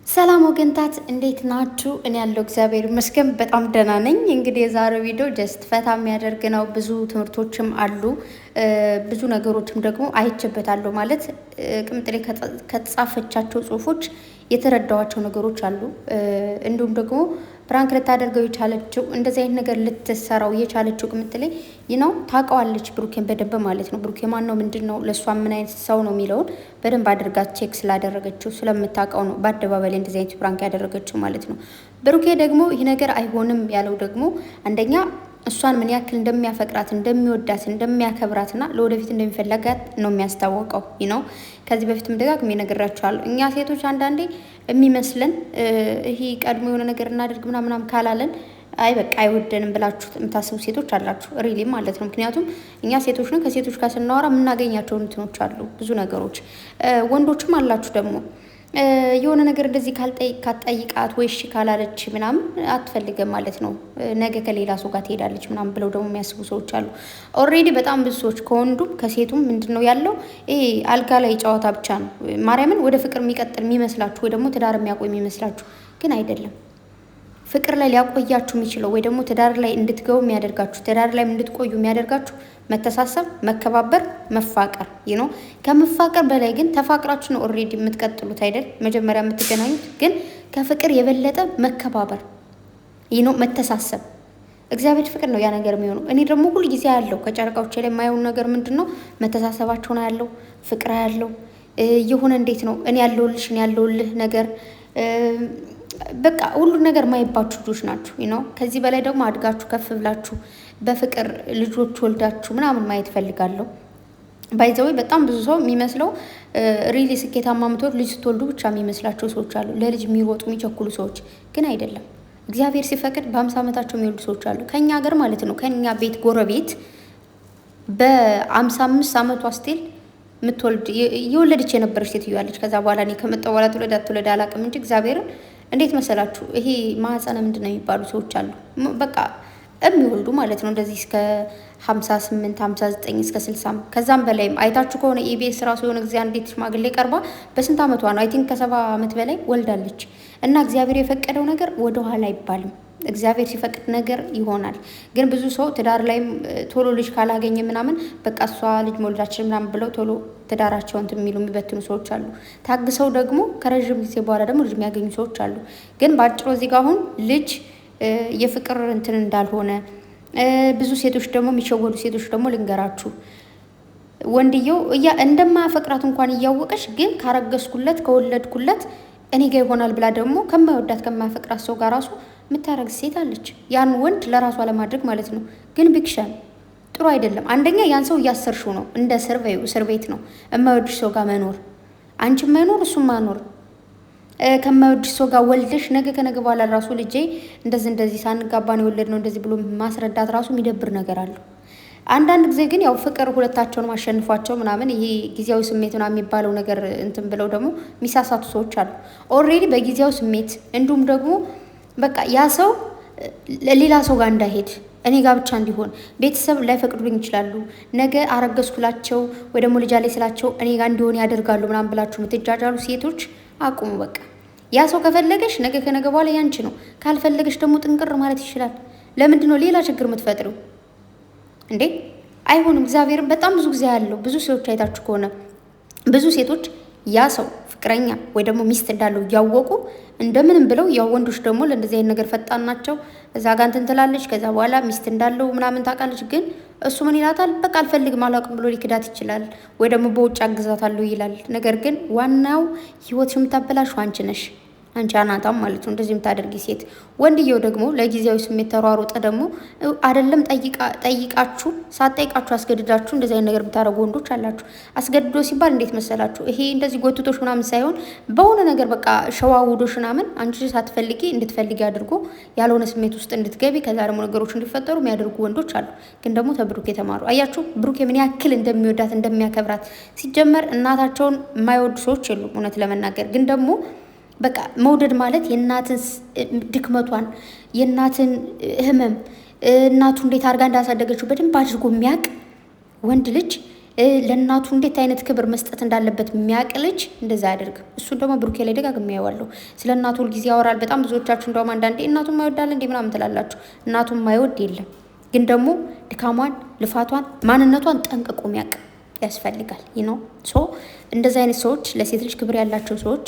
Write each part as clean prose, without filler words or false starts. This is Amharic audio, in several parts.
ሰላም ወገንታት እንዴት ናችሁ? እኔ ያለው እግዚአብሔር ይመስገን በጣም ደህና ነኝ። እንግዲህ የዛሬው ቪዲዮ ጀስት ፈታ የሚያደርግ ነው። ብዙ ትምህርቶችም አሉ፣ ብዙ ነገሮችም ደግሞ አይቼበታለሁ። ማለት ቅምጥሌ ከተጻፈቻቸው ጽሁፎች የተረዳዋቸው ነገሮች አሉ። እንዲሁም ደግሞ ፕራንክ ልታደርገው የቻለችው እንደዚህ አይነት ነገር ልትሰራው የቻለችው ቅምጥሌ ነው ታውቀዋለች ብሩኬን በደንብ ማለት ነው። ብሩኬ ማን ነው ምንድን ነው ለእሷ ምን አይነት ሰው ነው የሚለውን በደንብ አድርጋ ቼክ ስላደረገችው ስለምታውቀው ነው በአደባባይ ላይ እንደዚህ አይነት ፕራንክ ያደረገችው ማለት ነው። ብሩኬ ደግሞ ይህ ነገር አይሆንም ያለው ደግሞ አንደኛ እሷን ምን ያክል እንደሚያፈቅራት እንደሚወዳት እንደሚያከብራትና ለወደፊት እንደሚፈለጋት ነው የሚያስታወቀው ነው። ከዚህ በፊትም ደጋግሜ ነግራችኋለሁ። እኛ ሴቶች አንዳንዴ የሚመስለን ይሄ ቀድሞ የሆነ ነገር እናደርግ ምናምናም ካላለን አይ በቃ አይወደንም ብላችሁ የምታስቡ ሴቶች አላችሁ፣ ሪሊ ማለት ነው። ምክንያቱም እኛ ሴቶች ነን። ከሴቶች ጋር ስናወራ የምናገኛቸው እንትኖች አሉ፣ ብዙ ነገሮች። ወንዶችም አላችሁ ደግሞ የሆነ ነገር እንደዚህ ካልጠይቃት ወይ እሺ ካላለች ምናምን አትፈልገም ማለት ነው፣ ነገ ከሌላ ሰው ጋር ትሄዳለች ምናምን ብለው ደግሞ የሚያስቡ ሰዎች አሉ። ኦልሬዲ በጣም ብዙ ሰዎች ከወንዱም ከሴቱም ምንድን ነው ያለው ይሄ አልጋ ላይ ጨዋታ ብቻ ነው። ማርያምን ወደ ፍቅር የሚቀጥል የሚመስላችሁ ወይ ደግሞ ትዳር የሚያቆይ የሚመስላችሁ ግን አይደለም። ፍቅር ላይ ሊያቆያችሁ የሚችለው ወይ ደግሞ ትዳር ላይ እንድትገቡ የሚያደርጋችሁ ትዳር ላይ እንድትቆዩ የሚያደርጋችሁ መተሳሰብ፣ መከባበር፣ መፋቀር ነው። ከመፋቀር በላይ ግን ተፋቅራችሁ ነው ኦልሬዲ የምትቀጥሉት አይደል? መጀመሪያ የምትገናኙት ግን ከፍቅር የበለጠ መከባበር ነው፣ መተሳሰብ። እግዚአብሔር ፍቅር ነው ያ ነገር የሚሆነው። እኔ ደግሞ ሁል ጊዜ ያለው ከጨረቃዎች ላይ የማየውን ነገር ምንድን ነው መተሳሰባቸውን ያለው ፍቅር ያለው የሆነ እንዴት ነው እኔ ያለውልሽ እኔ ያለውልህ ነገር በቃ ሁሉን ነገር ማይባችሁ ልጆች ናችሁ ነው። ከዚህ በላይ ደግሞ አድጋችሁ ከፍ ብላችሁ በፍቅር ልጆች ወልዳችሁ ምናምን ማየት ፈልጋለሁ። ባይዘዌ በጣም ብዙ ሰው የሚመስለው ሪሊ ስኬታማ ምትወድ ልጅ ስትወልዱ ብቻ የሚመስላቸው ሰዎች አሉ። ለልጅ የሚሮጡ የሚቸኩሉ ሰዎች ግን አይደለም። እግዚአብሔር ሲፈቅድ በ50 ዓመታቸው የሚወልዱ ሰዎች አሉ። ከኛ ሀገር ማለት ነው። ከኛ ቤት ጎረቤት በ55 ዓመቷ ስቲል ምትወልድ የወለደች የነበረች ሴትዮ ያለች። ከዛ በኋላ እኔ ከመጣሁ በኋላ ትውለድ አትውለድ አላውቅም እንጂ እግዚአብሔርን እንዴት መሰላችሁ ይሄ ማህፀነ ምንድን ነው የሚባሉ ሰዎች አሉ። በቃ የሚወልዱ ማለት ነው እንደዚህ እስከ 58 59 እስከ 60 ከዛም በላይም አይታችሁ ከሆነ ኢቢኤስ ራሱ የሆነ ጊዜ አንዲት ሽማግሌ ቀርባ በስንት ዓመቷ ነው አይ ቲንክ ከ70 ዓመት በላይ ወልዳለች። እና እግዚአብሔር የፈቀደው ነገር ወደኋላ አይባልም። እግዚአብሔር ሲፈቅድ ነገር ይሆናል። ግን ብዙ ሰው ትዳር ላይም ቶሎ ልጅ ካላገኘ ምናምን በቃ እሷ ልጅ መውለዳችን ምናምን ብለው ቶሎ ትዳራቸውን እንትን የሚሉ የሚበትኑ ሰዎች አሉ። ታግሰው ደግሞ ከረዥም ጊዜ በኋላ ደግሞ ልጅ የሚያገኙ ሰዎች አሉ። ግን በአጭሩ እዚህ ጋር አሁን ልጅ የፍቅር እንትን እንዳልሆነ ብዙ ሴቶች ደግሞ የሚሸወዱ ሴቶች ደግሞ ልንገራችሁ፣ ወንድየው እንደማያፈቅራት እንኳን እያወቀች ግን ካረገዝኩለት ከወለድኩለት እኔ ጋር ይሆናል ብላ ደግሞ ከማይወዳት ከማያፈቅራት ሰው ጋር ራሱ የምታረግ ሴት አለች። ያን ወንድ ለራሷ ለማድረግ ማለት ነው። ግን ቢክሸን ጥሩ አይደለም። አንደኛ ያን ሰው እያሰርሽው ነው። እንደ እስር ቤት ነው የማይወድሽ ሰው ጋር መኖር፣ አንቺም መኖር እሱም ማኖር። ከማይወድሽ ሰው ጋር ወልደሽ ነገ ከነገ በኋላ ራሱ ልጄ እንደዚህ ሳንጋባ ነው የወለድ ነው እንደዚህ ብሎ ማስረዳት ራሱ የሚደብር ነገር አለው። አንዳንድ ጊዜ ግን ያው ፍቅር ሁለታቸውን ማሸንፏቸው ምናምን ይሄ ጊዜያዊ ስሜት ምናምን የሚባለው ነገር እንትን ብለው ደግሞ የሚሳሳቱ ሰዎች አሉ። ኦልሬዲ በጊዜያዊ ስሜት እንዲሁም ደግሞ በቃ ያ ሰው ሌላ ሰው ጋር እንዳይሄድ እኔ ጋር ብቻ እንዲሆን ቤተሰብ ላይፈቅዱልኝ ይችላሉ። ነገ አረገዝኩላቸው ወይ ደግሞ ልጅ ላይ ስላቸው እኔ ጋር እንዲሆን ያደርጋሉ ምናምን ብላችሁ የምትጃጃሉ ሴቶች አቁሙ። በቃ ያ ሰው ከፈለገሽ ነገ ከነገ በኋላ ያንቺ ነው። ካልፈለገሽ ደግሞ ጥንቅር ማለት ይችላል። ለምንድን ነው ሌላ ችግር የምትፈጥሪው እንዴ? አይሆንም። እግዚአብሔር በጣም ብዙ ጊዜ ያለው ብዙ ሰዎች አይታችሁ ከሆነ ብዙ ሴቶች ያ ሰው ፍቅረኛ ወይ ደግሞ ሚስት እንዳለው እያወቁ እንደምንም ብለው ያው ወንዶች ደግሞ ለእንደዚህ አይነት ነገር ፈጣን ናቸው። እዛ ጋር እንትን ትላለች። ከዛ በኋላ ሚስት እንዳለው ምናምን ታውቃለች። ግን እሱ ምን ይላታል? በቃ አልፈልግም አላውቅም ብሎ ሊክዳት ይችላል። ወይ ደግሞ በውጭ አግዛታለሁ ይላል። ነገር ግን ዋናው ህይወትሽ የምታበላሽው አንቺ ነሽ። አንቺ አናታም ማለት ነው እንደዚህ የምታደርጊ ሴት። ወንድየው ደግሞ ለጊዜያዊ ስሜት ተሯሩጠ ደግሞ አይደለም ጠይቃችሁ ሳትጠይቃችሁ አስገድዳችሁ እንደዚህ አይነት ነገር ብታረጉ ወንዶች አላችሁ። አስገድዶ ሲባል እንዴት መሰላችሁ? ይሄ እንደዚህ ጎትቶሽ ምናምን ሳይሆን በሆነ ነገር በቃ ሸዋውዶሽ ምናምን አንቺ ሳትፈልጊ እንድትፈልጊ አድርጎ ያልሆነ ስሜት ውስጥ እንድትገቢ ከዛ ደግሞ ነገሮች እንዲፈጠሩ የሚያደርጉ ወንዶች አሉ። ግን ደግሞ ተብሩክ የተማሩ አያችሁ፣ ብሩክ ምን ያክል እንደሚወዳት እንደሚያከብራት። ሲጀመር እናታቸውን የማይወዱ ሰዎች የሉም እውነት ለመናገር ግን ደግሞ በቃ መውደድ ማለት የእናትን ድክመቷን የእናትን ህመም እናቱ እንዴት አድርጋ እንዳሳደገችው በደንብ አድርጎ የሚያውቅ ወንድ ልጅ ለእናቱ እንዴት አይነት ክብር መስጠት እንዳለበት የሚያውቅ ልጅ እንደዛ አያደርግም። እሱን ደግሞ ብሩኬ ላይ ደጋግሜ ያዋለሁ። ስለ እናቱ ሁልጊዜ ያወራል። በጣም ብዙዎቻችሁ እንደውም አንዳንዴ እናቱን ማይወዳል እንዴ ምናምን ትላላችሁ። እናቱን ማይወድ የለም፣ ግን ደግሞ ድካሟን፣ ልፋቷን፣ ማንነቷን ጠንቅቆ የሚያውቅ ያስፈልጋል። ነው ሶ እንደዚህ አይነት ሰዎች፣ ለሴት ልጅ ክብር ያላቸው ሰዎች፣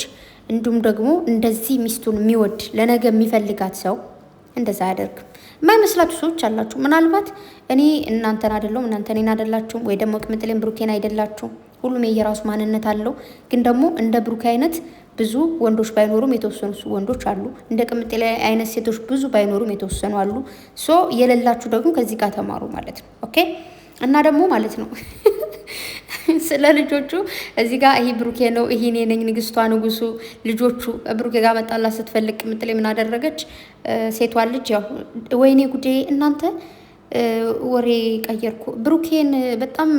እንዲሁም ደግሞ እንደዚህ ሚስቱን የሚወድ ለነገ የሚፈልጋት ሰው እንደዛ አያደርግም። የማይመስላችሁ ሰዎች አላችሁ። ምናልባት እኔ እናንተን አይደለሁም፣ እናንተ እኔን አይደላችሁም፣ ወይ ደግሞ ቅምጥሌን ብሩኬን አይደላችሁም። ሁሉም የየራሱ ማንነት አለው። ግን ደግሞ እንደ ብሩኬ አይነት ብዙ ወንዶች ባይኖሩም የተወሰኑ ወንዶች አሉ። እንደ ቅምጥሌ አይነት ሴቶች ብዙ ባይኖሩም የተወሰኑ አሉ። ሶ የሌላችሁ ደግሞ ከዚህ ጋር ተማሩ ማለት ነው። ኦኬ። እና ደግሞ ማለት ነው ስለ ልጆቹ እዚህ ጋር ይሄ ብሩኬ ነው፣ ይሄ እኔ ነኝ፣ ንግስቷ፣ ንጉሱ። ልጆቹ ብሩኬ ጋር መጣላት ስትፈልግ ቅምጥሌ ምን አደረገች? ሴቷ ልጅ ያው ወይኔ ጉዴ እናንተ ወሬ ቀየርኩ። ብሩኬን በጣም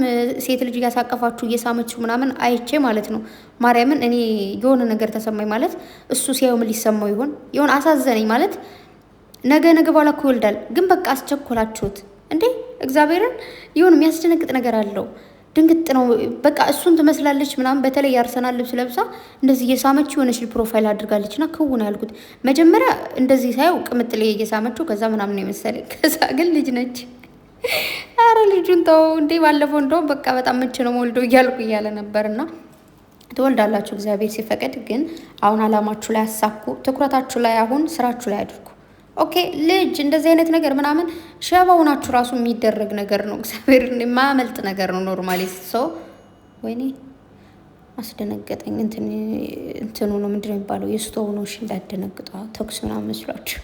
ሴት ልጅ እያሳቀፋችሁ እየሳመችው ምናምን አይቼ ማለት ነው ማርያምን፣ እኔ የሆነ ነገር ተሰማኝ። ማለት እሱ ሲያዩ ምን ሊሰማው ይሆን? የሆነ አሳዘነኝ። ማለት ነገ በኋላ እኮ ይወልዳል፣ ግን በቃ አስቸኮላችሁት እንዴ! እግዚአብሔርን የሆነ የሚያስደነግጥ ነገር አለው። ድንግጥ ነው በቃ። እሱን ትመስላለች ምናምን። በተለይ የአርሰናል ልብስ ለብሳ እንደዚህ እየሳመች የሆነች ፕሮፋይል አድርጋለች እና ክውን ያልኩት መጀመሪያ እንደዚህ ሳየው ቅምጥሌ እየሳመችው ከዛ ምናምን ነው የመሰለኝ። ከዛ ግን ልጅ ነች። አረ ልጁን ተው እንዴ! ባለፈው እንደውም በቃ በጣም መቼ ነው ወልዶ እያልኩ እያለ ነበር። እና ትወልዳላችሁ እግዚአብሔር ሲፈቅድ። ግን አሁን አላማችሁ ላይ አሳኩ። ትኩረታችሁ ላይ አሁን ስራችሁ ላይ አድርጉ። ኦኬ። ልጅ እንደዚህ አይነት ነገር ምናምን ሸባው ናችሁ ራሱ የሚደረግ ነገር ነው። እግዚአብሔር የማያመልጥ ነገር ነው። ኖርማሊ ሰው ወይኔ አስደነገጠኝ። እንትኑ ነው ምንድነው የሚባለው? የስቶው ነው። እሺ እንዳደነግጧ ተኩስ ምናምን መስሏችሁ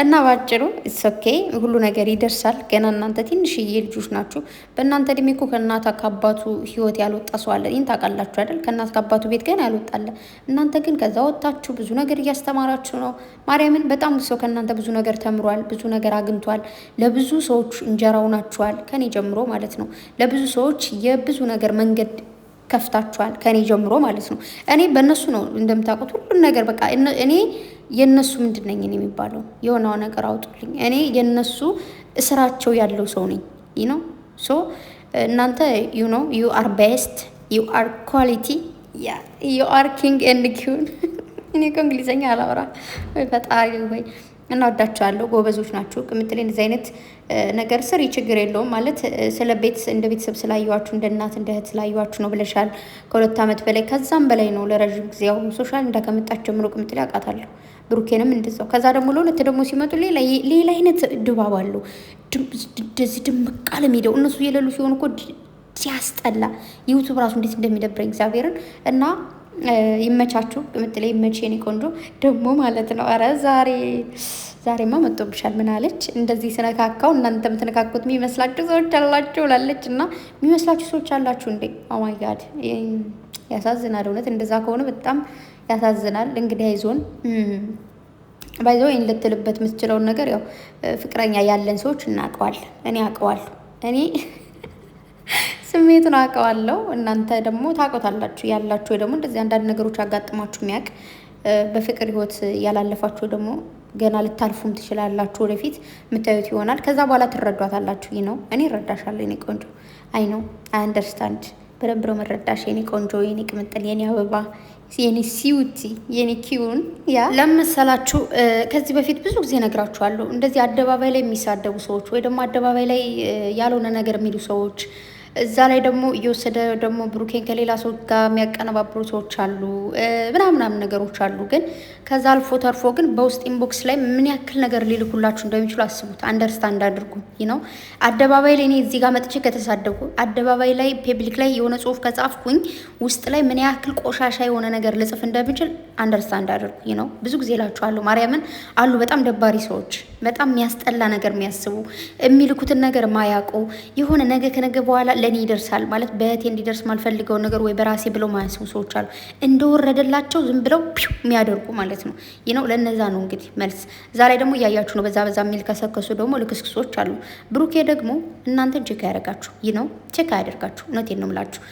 እና ባጭሩ ኦኬ፣ ሁሉ ነገር ይደርሳል። ገና እናንተ ትንሽዬ ልጆች ናችሁ። በእናንተ እድሜ እኮ ከእናት ከአባቱ ህይወት ያልወጣ ሰው አለ። ይህን ታውቃላችሁ አይደል? ከእናት ከአባቱ ቤት ገና ያልወጣለ። እናንተ ግን ከዛ ወጣችሁ ብዙ ነገር እያስተማራችሁ ነው። ማርያምን በጣም ሰው ከእናንተ ብዙ ነገር ተምሯል፣ ብዙ ነገር አግኝቷል። ለብዙ ሰዎች እንጀራው ናችኋል፣ ከኔ ጀምሮ ማለት ነው። ለብዙ ሰዎች የብዙ ነገር መንገድ ከፍታችኋል፣ ከኔ ጀምሮ ማለት ነው። እኔ በእነሱ ነው እንደምታውቁት ሁሉን ነገር በቃ እኔ የነሱ ምንድን ነኝ እኔ የሚባለው? የሆነው ነገር አውጡልኝ። እኔ የነሱ እስራቸው ያለው ሰው ነኝ። ነው ሶ እናንተ ዩ አር ቤስት፣ ዩ አር ኳሊቲ፣ ዩ አር ኪንግ ኤንድ ኪውን። እኔ ከእንግሊዝኛ አላወራ ወይ ፈጣሪ ወይ። እናወዳቸዋለሁ። ጎበዞች ናችሁ። ቅምጥሌ እንደዚህ አይነት ነገር ስሪ፣ ችግር የለውም ማለት እንደ ቤተሰብ ስላየዋችሁ እንደ እናት እንደ እህት ስላየዋችሁ ነው ብለሻል። ከ2 ዓመት በላይ ከዛም በላይ ነው ለረዥም ጊዜ። አሁን ሶሻል እንዳከመጣች ጀምሮ ቅምጥሌ አውቃታለሁ። ብሩኬንም እንደዛው። ከዛ ደግሞ ለሁለት ደግሞ ሲመጡ ሌላ አይነት ድባብ አለው። እንደዚህ ድምቅ አለ ሜዳው። እነሱ የሌሉ ሲሆኑ እኮ ሲያስጠላ ዩቱብ ራሱ እንዴት እንደሚደብረኝ እግዚአብሔርን። እና ይመቻችሁ ቅምጥሌ፣ ይመች የኔ ቆንጆ ደግሞ ማለት ነው። ኧረ ዛሬማ መጥቶብሻል። ምን አለች? እንደዚህ ስነካካው እናንተ የምትነካኩት የሚመስላችሁ ሰዎች አላችሁ ላለች። እና የሚመስላችሁ ሰዎች አላችሁ እንዴ? ኦማይ ጋድ ያሳዝናል። እውነት እንደዛ ከሆነ በጣም ያሳዝናል። እንግዲህ አይዞን ባይዘው ይህን ልትልበት የምትችለውን ነገር ያው ፍቅረኛ ያለን ሰዎች እናውቀዋለን። እኔ አውቀዋለሁ። እኔ ስሜቱን አውቀዋለሁ። እናንተ ደግሞ ታውቁታላችሁ ያላችሁ፣ ደግሞ እንደዚህ አንዳንድ ነገሮች አጋጥሟችሁ የሚያውቅ በፍቅር ህይወት ያላለፋችሁ ደግሞ ገና ልታልፉም ትችላላችሁ። ወደፊት የምታዩት ይሆናል። ከዛ በኋላ ትረዷታላችሁ። ይህ ነው። እኔ እረዳሻለሁ የኔ ቆንጆ። አይ ነው አይ አንደርስታንድ። በደንብ ነው መረዳሽ የኔ ቆንጆ፣ የኔ ቅምጥል፣ የኔ አበባ፣ የኔ ሲውቲ፣ የኔ ኪውን። ያ ለምሳላችሁ ከዚህ በፊት ብዙ ጊዜ ነግራችኋለሁ። እንደዚህ አደባባይ ላይ የሚሳደቡ ሰዎች ወይ ደግሞ አደባባይ ላይ ያልሆነ ነገር የሚሉ ሰዎች እዛ ላይ ደግሞ እየወሰደ ደግሞ ብሩኬን ከሌላ ሰው ጋር የሚያቀነባብሩ ሰዎች አሉ፣ ምናምናም ነገሮች አሉ። ግን ከዛ አልፎ ተርፎ ግን በውስጥ ኢንቦክስ ላይ ምን ያክል ነገር ሊልኩላችሁ እንደሚችሉ አስቡት። አንደርስታንድ አድርጉ። ነው አደባባይ ላይ እኔ እዚህ ጋር መጥቼ ከተሳደብኩ፣ አደባባይ ላይ ፐብሊክ ላይ የሆነ ጽሁፍ ከጻፍኩኝ ውስጥ ላይ ምን ያክል ቆሻሻ የሆነ ነገር ልጽፍ እንደምችል አንደርስታንድ አድርጉ። ነው ብዙ ጊዜ እላችኋለሁ። ማርያምን አሉ በጣም ደባሪ ሰዎች፣ በጣም የሚያስጠላ ነገር የሚያስቡ፣ የሚልኩትን ነገር ማያውቁ፣ የሆነ ነገ ከነገ በኋላ ለኔ ይደርሳል ማለት በእህቴ እንዲደርስ ማልፈልገው ነገር ወይ በራሴ ብለው ማያስቡ ሰዎች አሉ። እንደወረደላቸው ዝም ብለው የሚያደርጉ ማለት ነው። ነው ለነዛ ነው እንግዲህ መልስ። ዛሬ ደግሞ እያያችሁ ነው። በዛ የሚል ከሰከሱ ደግሞ ልክስክሶች አሉ። ብሩኬ ደግሞ እናንተን ቼክ ያደርጋችሁ። ነው ቼክ ያደርጋችሁ። እውነቴን ነው የምላችሁ።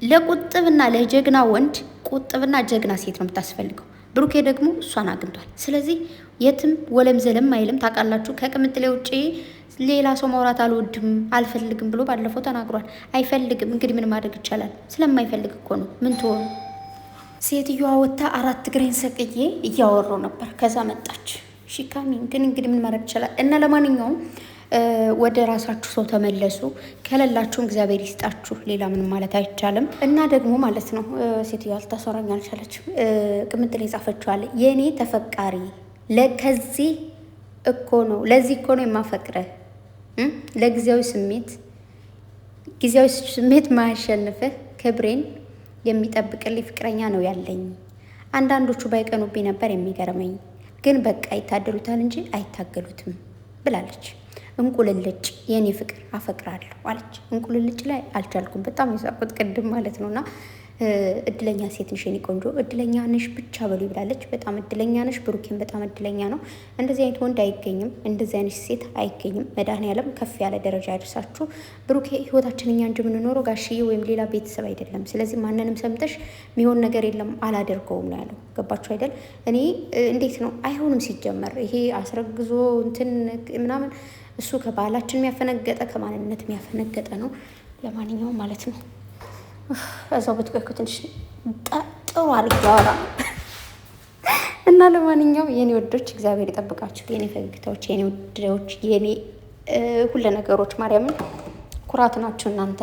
ለቁጥብና ለጀግና ወንድ ቁጥብና ጀግና ሴት ነው የምታስፈልገው። ብሩኬ ደግሞ እሷን አግኝቷል። ስለዚህ የትም ወለም ዘለም አይልም። ታውቃላችሁ ከቅምጥሌ ውጭ ሌላ ሰው ማውራት አልወድም አልፈልግም ብሎ ባለፈው ተናግሯል። አይፈልግም እንግዲህ ምን ማድረግ ይቻላል? ስለማይፈልግ እኮ ነው። ምን ትሆኑ? ሴትዮዋ ወጥታ 4 እግሬን ሰቅዬ እያወሩ ነበር። ከዛ መጣች ሺካሚ ግን እንግዲህ ምን ማድረግ ይቻላል? እና ለማንኛውም ወደ ራሳችሁ ሰው ተመለሱ። ከሌላችሁም እግዚአብሔር ይስጣችሁ። ሌላ ምንም ማለት አይቻልም። እና ደግሞ ማለት ነው ሴትዮዋ ልታሰራኝ አልቻለችም። ቅምጥል የጻፈችዋል የእኔ ተፈቃሪ ለከዚህ እኮ ነው ለዚህ እኮ ነው የማፈቅረህ ለጊዜያዊ ስሜት ማያሸንፍህ ክብሬን የሚጠብቅልኝ ፍቅረኛ ነው ያለኝ። አንዳንዶቹ ባይቀኑብኝ ነበር የሚገርመኝ፣ ግን በቃ ይታደሉታል እንጂ አይታገሉትም ብላለች። እንቁልልጭ የኔ ፍቅር አፈቅራለሁ አለች። እንቁልልጭ ላይ አልቻልኩም። በጣም የሳቁት ቅድም ማለት ነውና እድለኛ ሴት ነሽ የኔ ቆንጆ፣ እድለኛ ነሽ ብቻ በሉ ብላለች። በጣም እድለኛ ነሽ። ብሩኬን በጣም እድለኛ ነው። እንደዚህ አይነት ወንድ አይገኝም፣ እንደዚህ አይነት ሴት አይገኝም። መድኃኒዓለም ከፍ ያለ ደረጃ ያደርሳችሁ። ብሩኬ ህይወታችን እኛ እንጂ የምንኖረው ጋሽዬ ወይም ሌላ ቤተሰብ አይደለም። ስለዚህ ማንንም ሰምተሽ የሚሆን ነገር የለም አላደርገውም ነው ያለው። ገባችሁ አይደል? እኔ እንዴት ነው አይሆንም። ሲጀመር ይሄ አስረግዞ እንትን ምናምን እሱ ከባህላችን የሚያፈነገጠ ከማንነት የሚያፈነገጠ ነው። ለማንኛውም ማለት ነው እዛው ብትቆይኩ ትንሽ ጥሩ አድርጌ አወራ እና ለማንኛውም የኔ ወዶች እግዚአብሔር ይጠብቃችሁ። የኔ ፈገግታዎች፣ የኔ ወዶች፣ የኔ ሁሉ ነገሮች ማርያምን ኩራት ናችሁ እናንተ።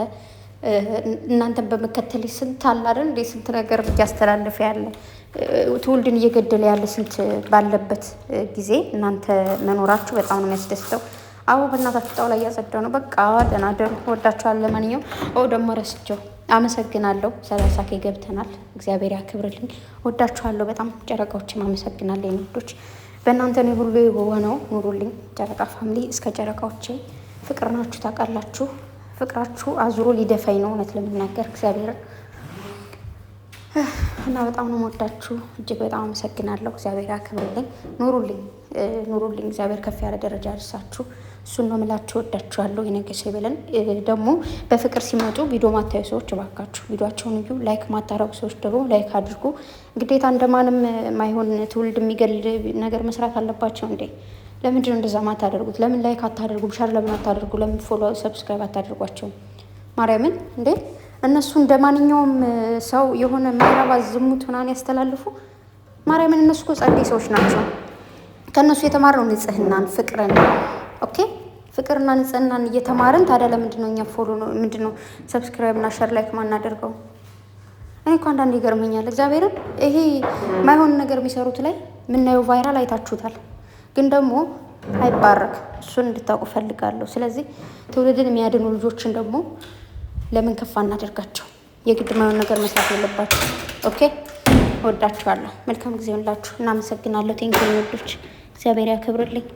እናንተን በመከተል ስንት አላደን እንዴ ስንት ነገር እያስተላለፈ ያለ ትውልድን እየገደለ ያለ ስንት ባለበት ጊዜ እናንተ መኖራችሁ በጣም ነው የሚያስደስተው። አዎ በእናታችሁ ጣውላ እያጸዳው ነው። በቃ ደህና ደሩ። ወዳችኋለሁ። ለማንኛውም ደግሞ ረስቸው አመሰግናለሁ። 30K ገብተናል። እግዚአብሔር ያክብርልኝ። ወዳችኋለሁ በጣም ጨረቃዎችም አመሰግናለሁ። የኔዎች በእናንተ ነው ሁሉ የሆነው። ኑሩልኝ ጨረቃ ፋሚሊ። እስከ ጨረቃዎቼ ፍቅር ናችሁ ታውቃላችሁ። ፍቅራችሁ አዙሮ ሊደፋኝ ነው እውነት ለመናገር እግዚአብሔር እና በጣም ነው ወዳችሁ። እጅግ በጣም አመሰግናለሁ። እግዚአብሔር ያክብርልኝ። ኑሩልኝ። እግዚአብሔር ከፍ ያለ ደረጃ ያደርሳችሁ። እሱን ነው የምላችሁ። ወዳችኋለሁ። የነገሰ ይበለን። ደግሞ በፍቅር ሲመጡ ቪዲዮ ማታዩ ሰዎች እባካችሁ ቪዲዮአቸውን እዩ። ላይክ ማታረጉ ሰዎች ደግሞ ላይክ አድርጉ። ግዴታ እንደማንም ማይሆን ትውልድ የሚገል ነገር መስራት አለባቸው እንዴ? ለምንድን ነው እንደዛ ማታደርጉት? ለምን ላይክ አታደርጉም? ሸር ለምን አታደርጉ? ለምን ፎሎ ሰብስክራይብ አታደርጓቸው? ማርያምን እንዴ እነሱ እንደ ማንኛውም ሰው የሆነ ማይረባ ዝሙት ምናምን ያስተላልፉ። ማርያምን እነሱ እኮ ጸዴ ሰዎች ናቸው። ከእነሱ የተማርነው ንጽህናን፣ ፍቅርን ኦኬ ፍቅርና ንጽህናን እየተማርን ታዲያ ለምንድን ነው እኛ ፎሎ ነው ምንድን ነው ሰብስክራይብ እና ሸር ላይክ ማናደርገው? እኔ እኮ አንዳንዴ ይገርመኛል እግዚአብሔርን። ይሄ ማይሆን ነገር የሚሰሩት ላይ የምናየው ቫይራል አይታችሁታል፣ ግን ደግሞ አይባረክ። እሱን እንድታውቁ ፈልጋለሁ። ስለዚህ ትውልድን የሚያድኑ ልጆችን ደግሞ ለምን ከፍ አናደርጋቸው? የግድ ማይሆን ነገር መስራት የለባቸው። ኦኬ ወዳችኋለሁ። መልካም ጊዜ ሆንላችሁ። እናመሰግናለሁ። ቴንኪው ወዶች፣ እግዚአብሔር ያክብርልኝ።